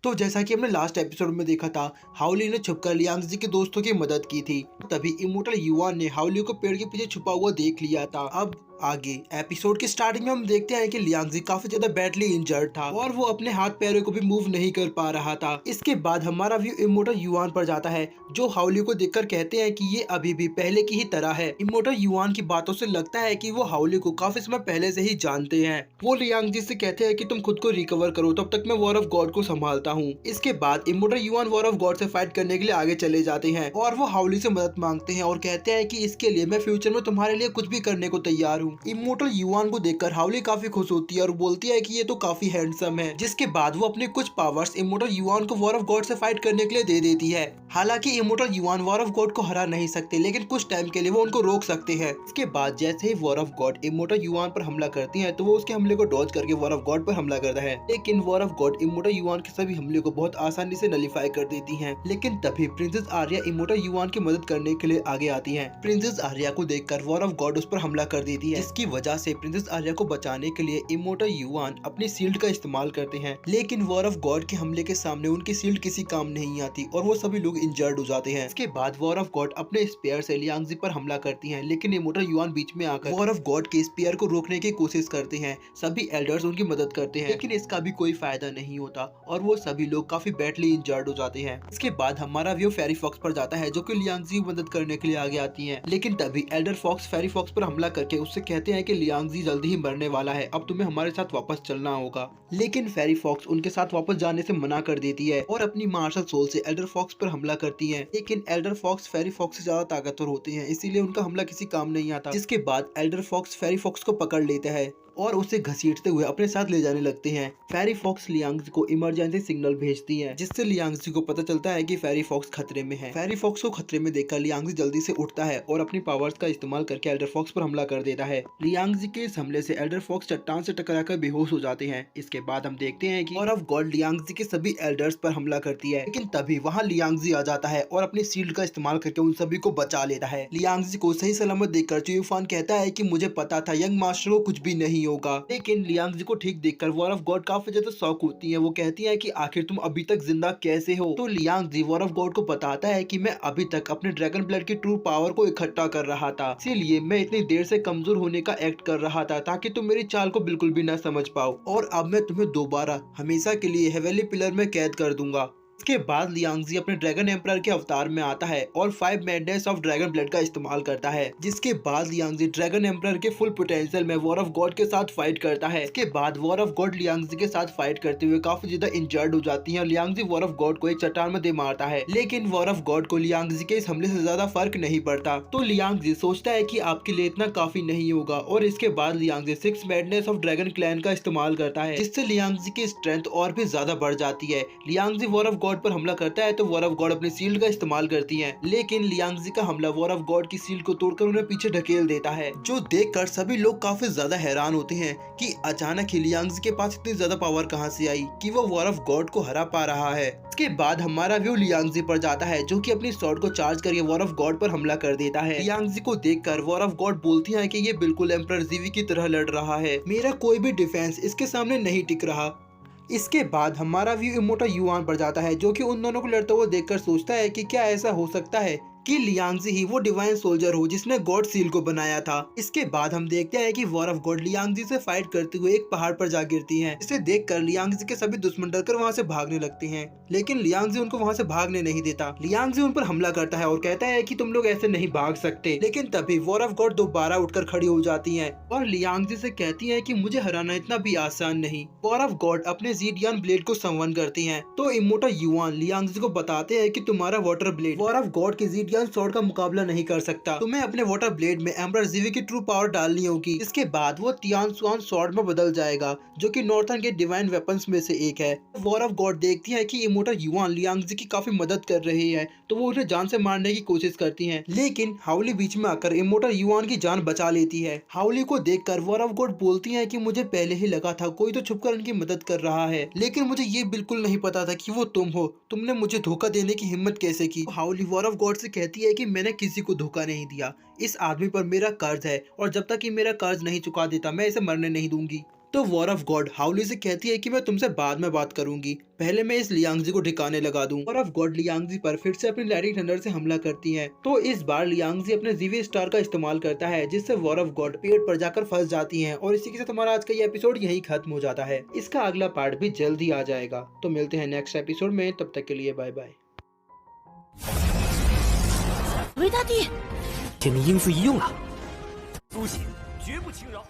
तो जैसा कि हमने लास्ट एपिसोड में देखा था, हाउली ने छुपकर लियांगजी के दोस्तों की मदद की थी। तभी इमोर्टल युआन ने हाउली को पेड़ के पीछे छुपा हुआ देख लिया था। अब आगे एपिसोड के स्टार्टिंग में हम देखते हैं कि लियांगजी काफी ज्यादा बैडली इंजर्ड था और वो अपने हाथ पैरों को भी मूव नहीं कर पा रहा था। इसके बाद हमारा व्यू इमोर्टल युआन पर जाता है, जो हाउली को देखकर कहते हैं कि ये अभी भी पहले की ही तरह है। इमोर्टल युआन की बातों से लगता है कि वो हाउली को काफी समय पहले से ही जानते हैं। वो लियांगजी से कहते हैं कि तुम खुद को रिकवर करो, तब तक मैं वॉर ऑफ गॉड को संभालता हूँ। इसके बाद immortal yuan war of God से फाइट करने के लिए आगे चले जाते हैं और वो हाउली से मदद मांगते हैं और कहते हैं कि इसके लिए मैं फ्यूचर में तुम्हारे लिए कुछ भी करने को तैयार हूँ। इमोर्टल युआन को देखकर हाउली काफी खुश होती है और बोलती है कि ये तो काफी हैंडसम है। जिसके बाद वो अपने कुछ पावर्स इमोर्टल युआन को वॉर ऑफ गॉड से फाइट करने के लिए दे देती है। हालांकि immortal yuan war of God को हरा नहीं सकते, लेकिन कुछ टाइम के लिए वो उनको रोक सकते हैं। इसके बाद जैसे ही war of god immortal Yuan पर हमला करती है, तो वो उसके हमले को डॉज करके वॉर ऑफ गॉड पर हमला करता है। लेकिन war of god immortal yuan के सभी हमले को बहुत आसानी से नलीफाई कर देती है। लेकिन तभी प्रिंसेस आर्या इमोर्टल युआन की मदद करने के लिए आगे आती है। प्रिंसेस आर्या को देखकर वॉर ऑफ गॉड उस पर हमला कर देती है, जिसकी वजह से प्रिंसेस आर्या को बचाने के लिए इमोर्टल युआन अपनी शील्ड का इस्तेमाल करते हैं। लेकिन वॉर ऑफ गॉड के हमले के सामने उनकी शील्ड किसी काम नहीं आती और वो सभी लोग इंजर्ड हो जाते हैं। इसके बाद वॉर ऑफ गॉड अपने स्पेयर से लियांगजी पर हमला करती हैं, लेकिन इमोर्टल युआन बीच में आकर वॉर ऑफ गॉड के स्पेयर को रोकने की कोशिश करते हैं। सभी एल्डर्स उनकी मदद करते हैं, लेकिन इसका भी कोई फायदा नहीं होता और वो सभी लोग काफी बैडली इंजर्ड हो जाते हैं। इसके बाद हमारा व्यू फेरी फॉक्स पर जाता है, जो कि लियांगजी की मदद करने के लिए आगे आती है। लेकिन तभी एल्डर फॉक्स फेरी फॉक्स पर हमला करके उससे कहते हैं कि लियांगजी जल्दी ही मरने वाला है, अब तुम्हें हमारे साथ वापस चलना होगा। लेकिन फेरी फॉक्स उनके साथ वापस जाने से मना कर देती है और अपनी मार्शल सोल से एल्डर फॉक्स पर हमला करती है। लेकिन एल्डर फॉक्स फेरी फॉक्स से ज्यादा ताकतवर होते हैं, इसीलिए उनका हमला किसी काम नहीं आता। जिसके बाद एल्डर फॉक्स फेरी फॉक्स को पकड़ लेता है और उसे घसीटते हुए अपने साथ ले जाने लगते हैं। फेरी फॉक्स लियांगजी को इमरजेंसी सिग्नल भेजती है, जिससे लियांगजी को पता चलता है कि फेरी फॉक्स खतरे में है। फेरी फॉक्स को खतरे में देखकर लियांगजी जल्दी से उठता है और अपनी पावर्स का इस्तेमाल करके एल्डर फॉक्स पर हमला कर देता है। लियांगजी के इस हमले से एल्डर फॉक्स चट्टान से टकराकर बेहोश हो जाते हैं। इसके बाद हम देखते हैं कि वॉर ऑफ गॉड लियांगजी के सभी एल्डर्स पर हमला करती है, लेकिन तभी वहाँ लियांगजी आ जाता है और अपनी शील्ड का इस्तेमाल करके उन सभी को बचा लेता है। लियांगजी को सही सलामत देखकर चुयुफान कहता है कि मुझे पता था यंग मास्टर को कुछ भी नहीं होगा। लेकिन लियांगजी को ठीक देखकर वॉर ऑफ गॉड काफी ज्यादा शॉक होती है। वो कहती है कि आखिर तुम अभी तक जिंदा कैसे हो। तो लियांगजी वॉर ऑफ गॉड को बताता है कि मैं अभी तक अपने ड्रैगन ब्लड की ट्रू पावर को इकट्ठा कर रहा था, इसीलिए मैं इतनी देर से कमजोर होने का एक्ट कर रहा था ताकि तुम मेरी चाल को बिल्कुल भी ना समझ पाओ, और अब मैं तुम्हें दोबारा हमेशा के लिए हेवेली पिलर में कैद कर दूंगा। इसके बाद लियांगजी अपने ड्रैगन एम्परर के अवतार में आता है और 5 मैडनेस ऑफ ड्रैगन ब्लड का इस्तेमाल करता है। जिसके बाद लियांगजी ड्रैगन एम्परर के फुल पोटेंशियल में वॉर ऑफ गॉड के साथ फाइट करता है। इसके बाद वॉर ऑफ गॉड लियांगजी के साथ फाइट करते हुए काफी ज्यादा इंजर्ड हो जाती है और लियांगजी वॉर ऑफ गॉड को एक चट्टान में दे मारता है। लेकिन वॉर ऑफ गॉड को लियांगजी के इस हमले से ज्यादा फर्क नहीं पड़ता, तो लियांगजी सोचता है कि आपके लिए इतना काफी नहीं होगा और इसके बाद लियांगजी 6 मैडनेस ऑफ ड्रैगन क्लैन का इस्तेमाल करता है, जिससे लियांगजी की स्ट्रेंथ और भी ज्यादा बढ़ जाती है। लियांगजी वॉर ऑफ गॉड पर हमला करता है तो वॉर ऑफ गॉड अपनी शील्ड का इस्तेमाल करती है, लेकिन लियांगजी का हमला वॉर ऑफ गॉड की शील्ड को तोड़कर उन्हें पीछे ढकेल देता है, जो देखकर सभी लोग काफी ज्यादा हैरान होते हैं कि अचानक ही लियांगजी के पास इतनी ज्यादा पावर कहां से आई कि वो वॉर ऑफ गॉड को हरा पा रहा है। इसके बाद हमारा व्यू लियांगजी पर जाता है, जो कि अपनी स्वॉर्ड को चार्ज करके वॉर ऑफ गॉड पर हमला कर देता है। लियांगजी को देखकर वॉर ऑफ गॉड बोलती है कि ये बिल्कुल एम्परर जीवी की तरह लड़ रहा है, मेरा कोई भी डिफेंस इसके सामने नहीं टिक रहा। इसके बाद हमारा व्यू इमोर्टल युआन पर जाता है, जो कि उन दोनों को लड़ते हुए देखकर सोचता है कि क्या ऐसा हो सकता है कि लियांगजी ही वो डिवाइन सोल्जर हो जिसने गॉड सील को बनाया था। इसके बाद हम देखते हैं कि वॉर ऑफ गॉड लियांगजी से फाइट करते हुए एक पहाड़ पर जा गिरती हैं। इसे देखकर लियांगजी के सभी दुश्मन डरकर वहां से भागने लगते हैं, लेकिन लियांगजी उनको वहां से भागने नहीं देता। लियांगजी उन पर हमला करता है और कहता है कि तुम लोग ऐसे नहीं भाग सकते। लेकिन तभी वॉर ऑफ गॉड दोबारा उठकर खड़ी हो जाती है और लियांगजी से कहती है कि मुझे हराना इतना भी आसान नहीं। वॉर ऑफ गॉड अपने ज़ीडियन ब्लेड को संवन करती है, तो इमोर्टल युआन लियांगजी को बताते हैं कि तुम्हारा water blade war of God के ज़ीडियन स्वॉर्ड का मुकाबला नहीं कर सकता, तुम्हें अपने वाटर ब्लेड में एम्परर जीवी की ट्रू पावर डालनी होगी। इसके बाद वो तियान सुआन स्वॉर्ड में बदल जाएगा, जो कि नॉर्थन के डिवाइन वेपन्स में से एक है। वॉर ऑफ गॉड देखती है कि इमोर्टल युआन लियांगजी की काफी मदद कर रही है, तो वो उन्हें जान से मारने की कोशिश करती है, लेकिन हाउली बीच में आकर इमोर्टल युआन की जान बचा लेती है। हाउली को देखकर वॉर ऑफ गॉड बोलती है कि मुझे पहले ही लगा था कोई तो छुपकर उनकी मदद कर रहा है, लेकिन मुझे ये बिल्कुल नहीं पता था कि वो तुम हो, तुमने मुझे धोखा देने की हिम्मत कैसे की। हाउली वॉर ऑफ गॉड से कहती है कि मैंने किसी को धोखा नहीं दिया, इस आदमी पर मेरा कर्ज है और जब तक ये मेरा कर्ज नहीं चुका देता मैं इसे मरने नहीं दूंगी। तो वॉर ऑफ गॉड हाउली से कहती है कि मैं तुमसे बाद में बात करूंगी, पहले मैं इस लियांगजी को ठिकाने लगा दूं। वॉर ऑफ गॉड लियांगजी पर फिर से अपनी लाइटिंग थंडर से हमला करती है। तो इस बार लियांगजी अपने जीवी स्टार का इस्तेमाल करता है, जिससे वॉर ऑफ गॉड पेड़ पर जाकर फंस जाती है। और इसी के साथ हमारा आज का ये एपिसोड यही खत्म हो जाता है। इसका अगला पार्ट भी जल्द ही आ जाएगा। तो मिलते हैं नेक्स्ट एपिसोड में, तब तक के लिए बाय बाय। 维大帝，天命因素已用了，苏醒绝不轻饶。